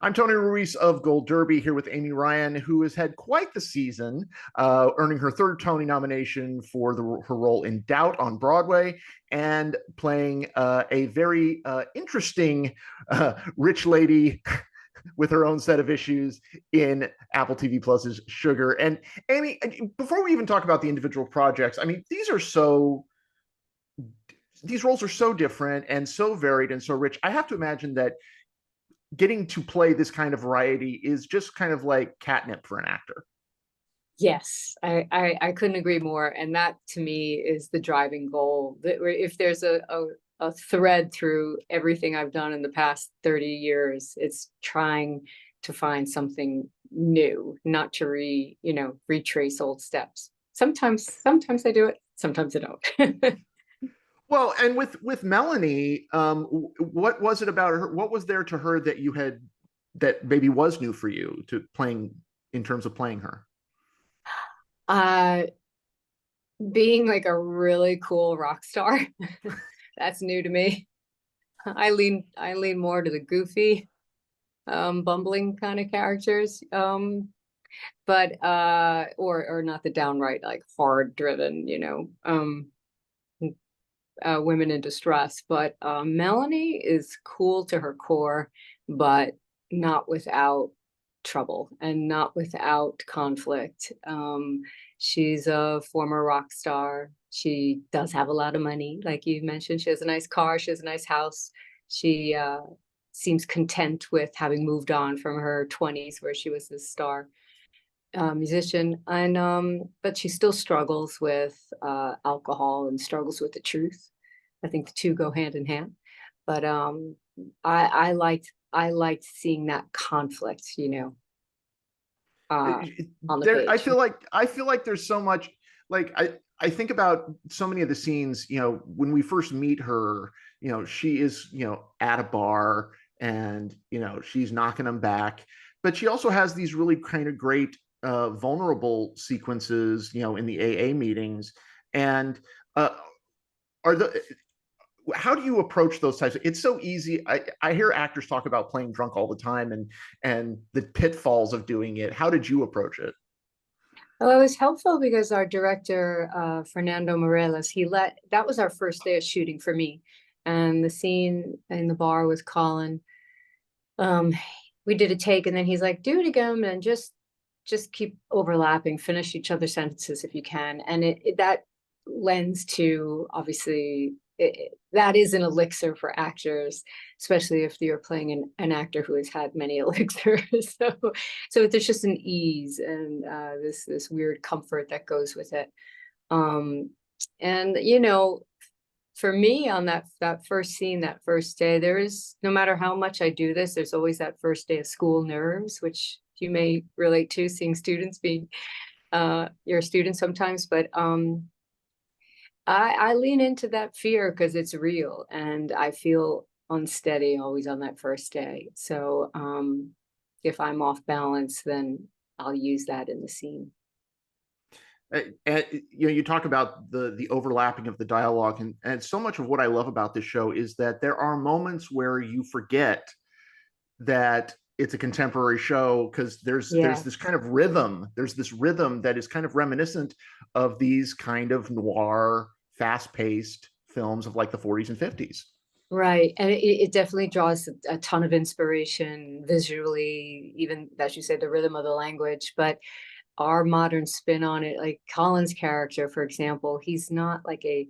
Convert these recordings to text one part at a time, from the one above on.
I'm Tony Ruiz of Gold Derby here with Amy Ryan, who has had quite the season, earning her third Tony nomination for her role in Doubt on Broadway and playing a very interesting rich lady with her own set of issues in Apple TV Plus's Sugar. And Amy, before we even talk about the individual projects, I mean, these roles are so different and so varied and so rich. I have to imagine that getting to play this kind of variety is just kind of like catnip for an actor. Yes, I couldn't agree more. And that to me is the driving goal. That if there's a thread through everything I've done in the past 30 years, it's trying to find something new, not to retrace old steps. Sometimes I do it, sometimes I don't. Well, and with Melanie, what was it about her? What was there to her that you had that maybe was new for you to playing in terms of playing her? Uh, Being like a really cool rock star, that's new to me. I lean more to the goofy, bumbling kind of characters. But or not the downright like hard driven, women in distress. But Melanie is cool to her core, but not without trouble and not without conflict. She's a former rock star. She does have a lot of money, like you mentioned. She has a nice car. She has a nice house. She seems content with having moved on from her 20s, where she was this star musician, and but she still struggles with alcohol and struggles with the truth. I think the two go hand in hand. But I liked seeing that conflict, on the I page. feel like there's so much like I think about so many of the scenes, when we first meet her, she is, at a bar and, she's knocking them back, but she also has these really kind of great vulnerable sequences, in the AA meetings. And uh, are the how do you approach those types? It's so easy. I hear actors talk about playing drunk all the time and the pitfalls of doing it. How did you approach it? Well, it was helpful because our director, Fernando Morelos, that was our first day of shooting for me. And the scene in the bar with Colin, um, we did a take and then he's like, do it again and just keep overlapping, finish each other's sentences if you can. And that lends to, obviously, that is an elixir for actors, especially if you're playing an actor who has had many elixirs. So there's just an ease and this weird comfort that goes with it. Um, and for me on that first scene, that first day, there is, no matter how much I do this, there's always that first day of school nerves, which you may relate to, seeing students being your students sometimes. But I lean into that fear because it's real and I feel unsteady always on that first day. So if I'm off balance, then I'll use that in the scene. And you talk about the overlapping of the dialogue, and so much of what I love about this show is that there are moments where you forget that it's a contemporary show because there's Yeah. this kind of rhythm. There's this rhythm that is kind of reminiscent of these kind of noir, fast-paced films of like the 40s and 50s. Right. And it definitely draws a ton of inspiration visually, even as you said, the rhythm of the language. But our modern spin on it, like Colin's character, for example, he's not like a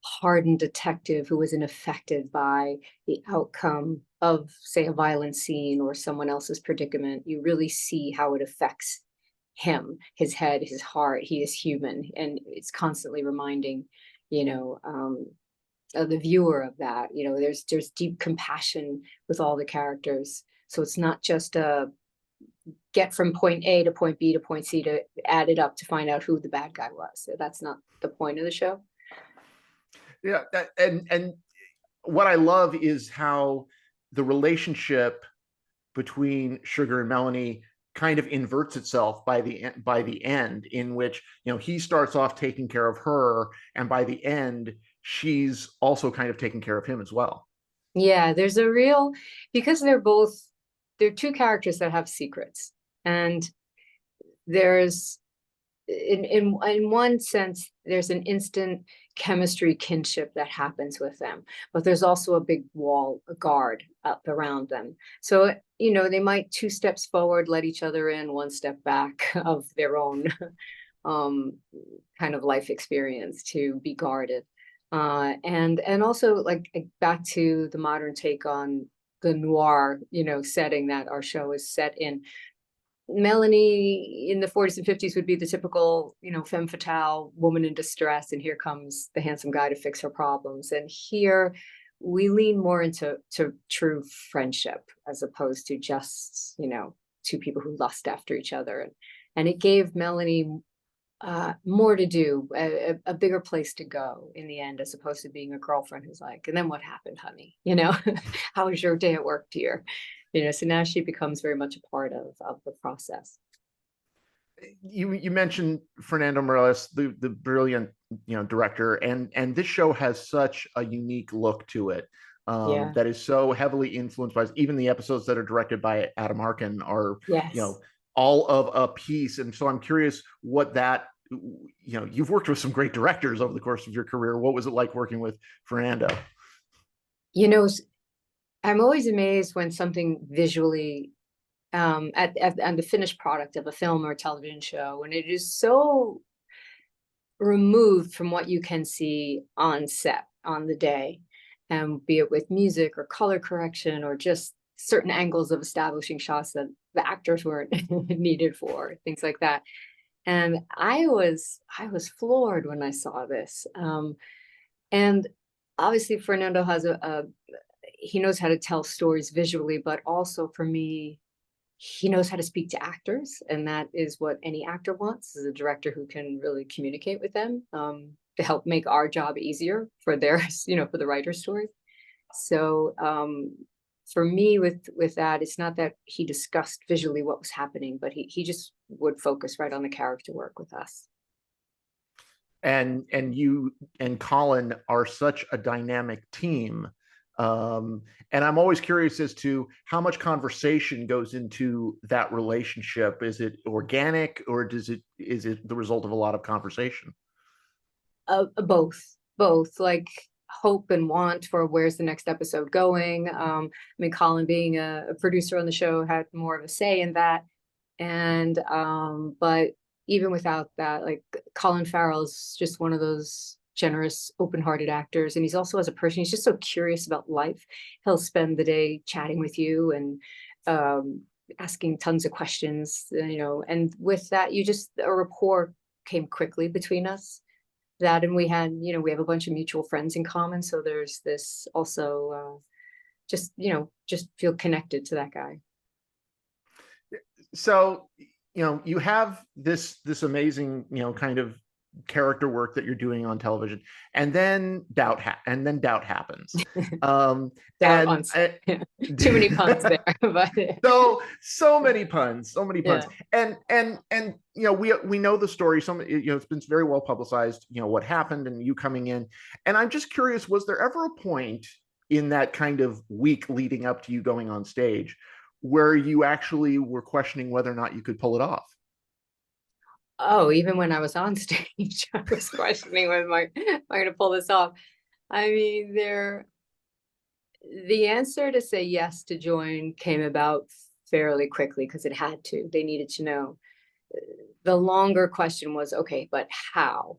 hardened detective who isn't affected by the outcome of, say, a violent scene or someone else's predicament. You really see how it affects him, his head, his heart. He is human, and it's constantly reminding, you know, um, the viewer of that. There's deep compassion with all the characters, so it's not just a get from point A to point B to point C to add it up to find out who the bad guy was. That's not the point of the show. Yeah, and what I love is how the relationship between Sugar and Melanie kind of inverts itself by the end, in which he starts off taking care of her, and by the end she's also kind of taking care of him as well. Yeah, there's a real, because they're both they're two characters that have secrets, and there's in one sense there's an instant chemistry kinship that happens with them, but there's also a big wall, a guard up around them. So they might two steps forward, let each other in, one step back of their own kind of life experience to be guarded. And also, like, back to the modern take on the noir setting that our show is set in. Melanie in the 40s and 50s would be the typical, femme fatale woman in distress, and here comes the handsome guy to fix her problems. And here we lean more into true friendship, as opposed to just, two people who lust after each other. And it gave Melanie more to do, a bigger place to go in the end, as opposed to being a girlfriend who's like, and then what happened, honey? How was your day at work, dear? So now she becomes very much a part of the process. You mentioned Fernando Meirelles, the brilliant director, and this show has such a unique look to it, that is so heavily influenced by, even the episodes that are directed by Adam Arkin are all of a piece. And so I'm curious what that, you've worked with some great directors over the course of your career. What was it like working with Fernando? I'm always amazed when something visually, and the finished product of a film or a television show, when it is so removed from what you can see on set on the day, and be it with music or color correction or just certain angles of establishing shots that the actors weren't needed for, things like that. And I was floored when I saw this. And obviously Fernando has he knows how to tell stories visually, but also, for me, he knows how to speak to actors, and that is what any actor wants, is a director who can really communicate with them, to help make our job easier for their, for the writer's story. So for me, with that, it's not that he discussed visually what was happening, but he just would focus right on the character work with us. And you and Colin are such a dynamic team. And I'm always curious as to how much conversation goes into that relationship. Is it organic, or is it the result of a lot of conversation? Both, like hope and want for where's the next episode going. I mean, Colin, being a producer on the show, had more of a say in that. And but even without that, like, Colin Farrell's just one of those generous, open-hearted actors, and he's also, as a person, he's just so curious about life. He'll spend the day chatting with you and asking tons of questions, and with that, a rapport came quickly between us. That, and we have a bunch of mutual friends in common, so there's this also, just feel connected to that guy. So you have this amazing kind of character work that you're doing on television, and then doubt happens. Doubt too many puns there, but so many puns. And we know the story. It's been very well publicized, what happened and you coming in. And I'm just curious, was there ever a point in that kind of week leading up to you going on stage where you actually were questioning whether or not you could pull it off? Oh, even when I was on stage, I was questioning, am I going to pull this off? I mean, the answer to say yes to join came about fairly quickly, because it had to. They needed to know. The longer question was, okay, but how?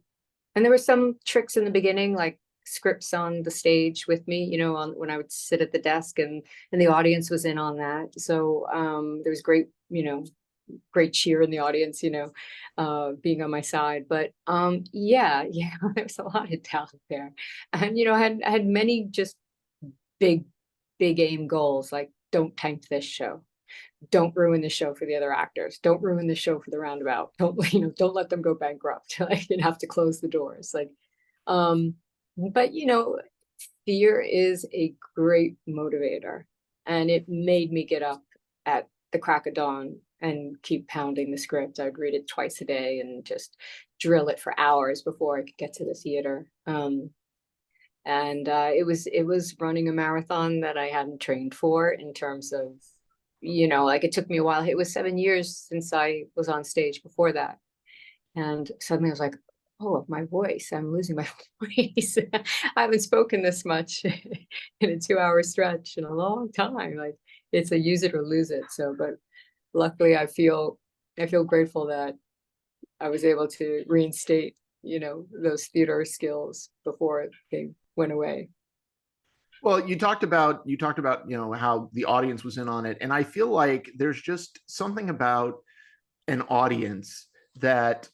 And there were some tricks in the beginning, like scripts on the stage with me, when I would sit at the desk, and the audience was in on that. So there was great cheer in the audience, being on my side. But there was a lot of doubt there. And I had many just big aim goals, like, don't tank this show, don't ruin the show for the other actors, don't ruin the show for the roundabout, don't let them go bankrupt, like, and have to close the doors, like, but fear is a great motivator, and it made me get up at the crack of dawn and keep pounding the script. I'd read it twice a day and just drill it for hours before I could get to the theater. And it was running a marathon that I hadn't trained for, in terms of, you know, like it took me a while. It was 7 years since I was on stage before that. And suddenly I was like, oh, my voice, I'm losing my voice. I haven't spoken this much in a 2-hour stretch in a long time. Like it's a use it or lose it. So, but luckily I feel grateful that I was able to reinstate, you know, those theater skills before they went away. Well, you know, how the audience was in on it, and I feel like there's just something about an audience that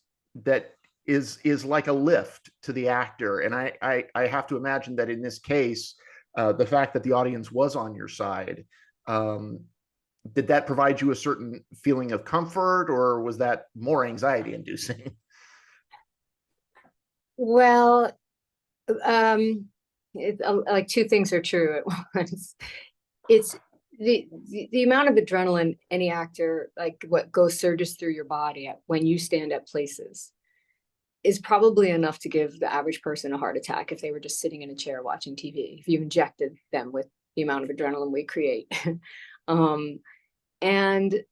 that is like a lift to the actor, and I have to imagine that in this case, the fact that the audience was on your side, um, did that provide you a certain feeling of comfort, or was that more anxiety inducing? Well, um, like two things are true at once. It's the amount of adrenaline any actor, like what goes surges through your body when you stand at places, is probably enough to give the average person a heart attack if they were just sitting in a chair watching TV, if you injected them with the amount of adrenaline we create. um, and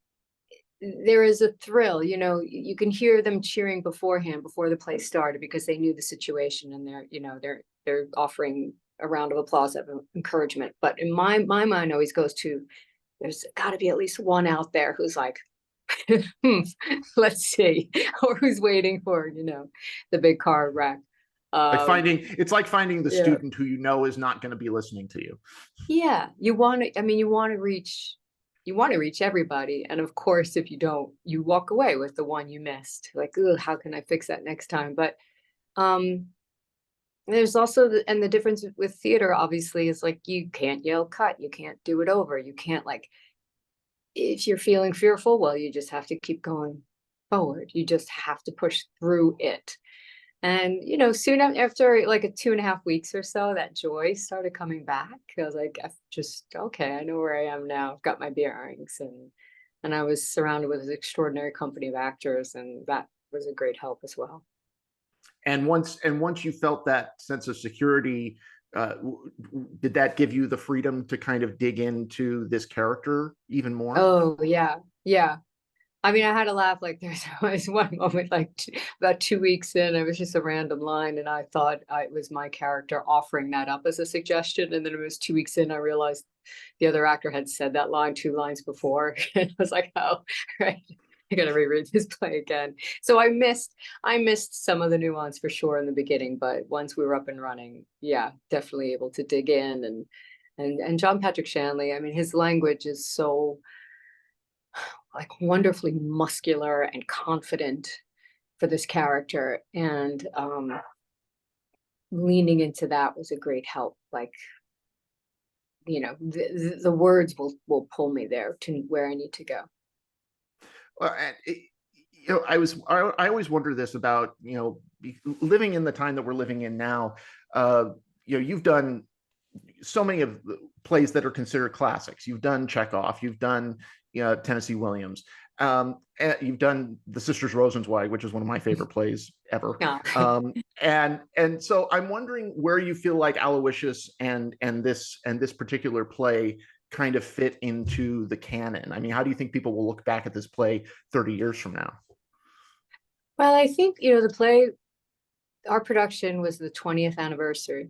there is a thrill, you know, you can hear them cheering beforehand before the play started because they knew the situation, and they're, you know, they're offering a round of applause of encouragement. But in my mind always goes to, there's got to be at least one out there who's like, let's see, or who's waiting for, you know, the big car wreck. Like Um, finding it's like finding the yeah, student who you know is not going to be listening to you. yeah. I mean, you want to reach everybody. And of course, if you don't, you walk away with the one you missed. Like, oh, how can I fix that next time? But um, there's also and the difference with theater, obviously, is like you can't yell cut, you can't do it over, you can't like, if you're feeling fearful, well, you just have to keep going forward. You just have to push through it. And, you know, soon after like a 2.5 weeks or so, that joy started coming back. I was like, I just, okay, I know where I am now. I've got my bearings. And I was surrounded with an extraordinary company of actors, and that was a great help as well. And once you felt that sense of security, uh, did that give you the freedom to kind of dig into this character even more? Oh, yeah. Yeah. I mean, I had to laugh. Like, there's always one moment, like about 2 weeks in, it was just a random line, and I thought it was my character offering that up as a suggestion. And then it was 2 weeks in, I realized the other actor had said that line 2 lines before. And I was like, oh, right. I gotta reread this play again. So I missed some of the nuance for sure in the beginning, but once we were up and running, yeah, definitely able to dig in. And John Patrick Shanley, I mean, his language is so like wonderfully muscular and confident for this character. And leaning into that was a great help. Like, you know, the words will pull me there to where I need to go. And you know, I always wonder this about, you know, living in the time that we're living in now. You know, you've done so many of the plays that are considered classics. You've done Chekhov, you've done, you know, Tennessee Williams, and you've done The Sisters Rosenzweig, which is one of my favorite plays ever. Yeah. And so I'm wondering where you feel like Aloysius and this particular play kind of fit into the canon. I mean, how do you think people will look back at this play 30 years from now? Well, I think, you know, the play, our production was the 20th anniversary.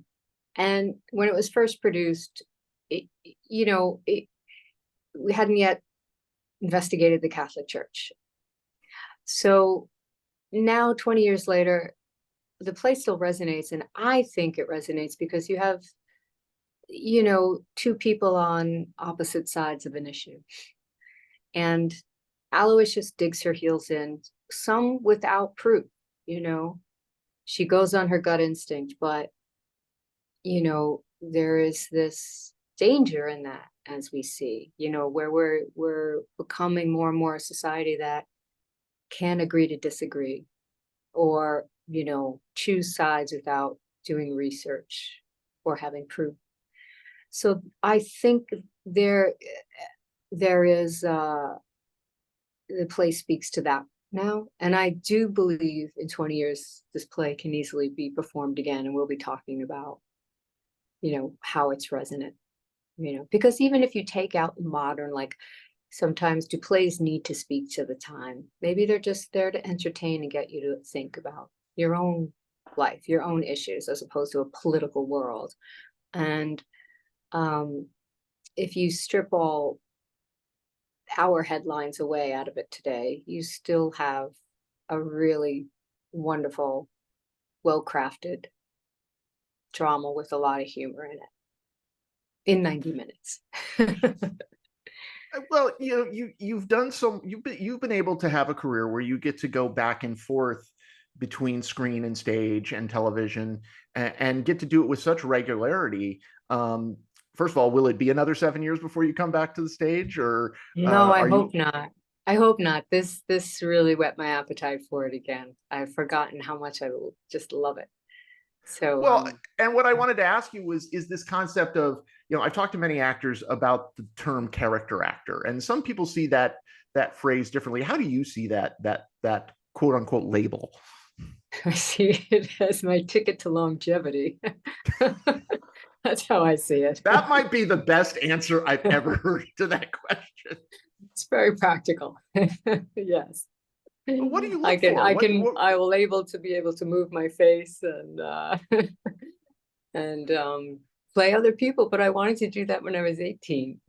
And when it was first produced, you know, we hadn't yet investigated the Catholic Church. So now, 20 years later, the play still resonates. And I think it resonates because you have, you know, two people on opposite sides of an issue. And Aloysius digs her heels in, some without proof, you know. She goes on her gut instinct, but, you know, there is this danger in that, as we see, you know, where we're becoming more and more a society that can agree to disagree, or, you know, choose sides without doing research or having proof. So I think there is the play speaks to that now. And I do believe in 20 years this play can easily be performed again, and we'll be talking about, you know, how it's resonant, you know, because even if you take out modern, like sometimes do plays need to speak to the time? Maybe they're just there to entertain and get you to think about your own life, your own issues, as opposed to a political world. And um, if you strip all our headlines away out of it today, you still have a really wonderful, well-crafted drama with a lot of humor in it in 90 minutes. Well, you've done so, you've been able to have a career where you get to go back and forth between screen and stage and television, and get to do it with such regularity. First of all, will it be another 7 years before you come back to the stage, or No, I are you? hope not. I hope not. This really whet my appetite for it again. I've forgotten how much I just love it. So Well, and what I wanted to ask you was, is this concept of, I've talked to many actors about the term character actor, and some people see that phrase differently. How do you see that quote unquote label? I see it as my ticket to longevity. That's how I see it. That might be the best answer I've ever heard to that question. It's very practical. Yes. But what do you look for? I will be able to move my face and and play other people, but I wanted to do that when I was 18.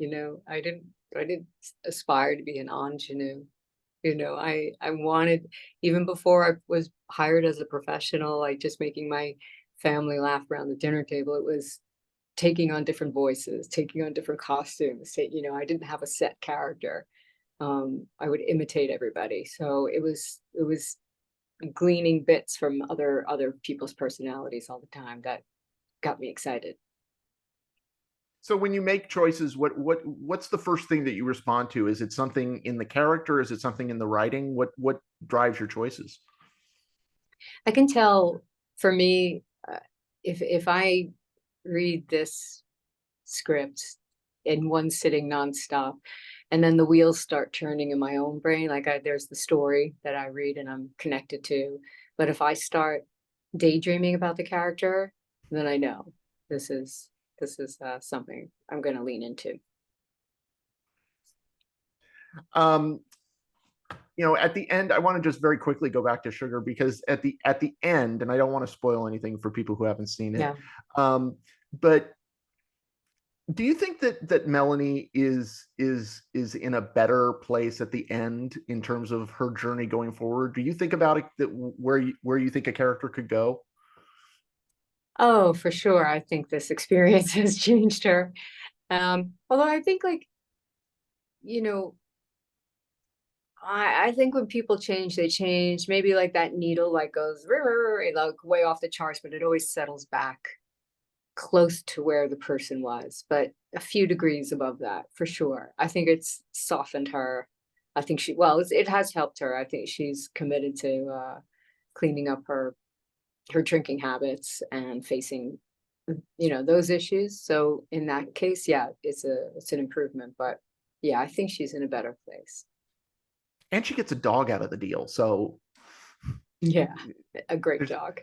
I didn't aspire to be an ingenue. I wanted, even before I was hired as a professional, like just making my family laugh around the dinner table, it was taking on different voices, taking on different costumes. I didn't have a set character. I would imitate everybody. So it was gleaning bits from other people's personalities all the time that got me excited. So when you make choices, what's the first thing that you respond to? Is it something in the character? Is it something in the writing? What drives your choices? I can tell, for me, if I read this script in one sitting nonstop, and then the wheels start turning in my own brain, like there's the story that I read and I'm connected to, but if I start daydreaming about the character, then I know this is something I'm going to lean into. Um, at the end, I want to just very quickly go back to Sugar, because at the end, and I don't want to spoil anything for people who haven't seen it. Yeah. But do you think that Melanie is in a better place at the end in terms of her journey going forward? Do you think about it, that where you think a character could go? Oh, for sure. I think this experience has changed her. Although I think, like, you know, I think when people change, they change. Maybe like that needle like goes like way off the charts, but it always settles back close to where the person was, but a few degrees above that for sure. I think it's softened her. I think it has helped her. I think she's committed to cleaning up her drinking habits and facing those issues. So in that case, yeah, it's an improvement. But yeah, I think she's in a better place. And she gets a dog out of the deal, so Yeah, a great there's dog.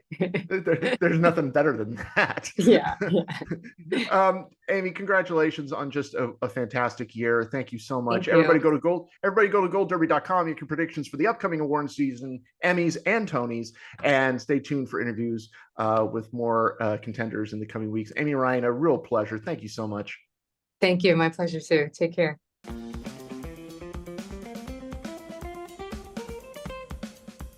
there's nothing better than that. Yeah, yeah. Amy, congratulations on just a fantastic year. Thank you so much. Thank you. Everybody go to goldderby.com. You can predictions for the upcoming award season, Emmys and Tonys, and stay tuned for interviews with more contenders in the coming weeks. Amy Ryan, a real pleasure. Thank you so much. Thank you. My pleasure too. Take care.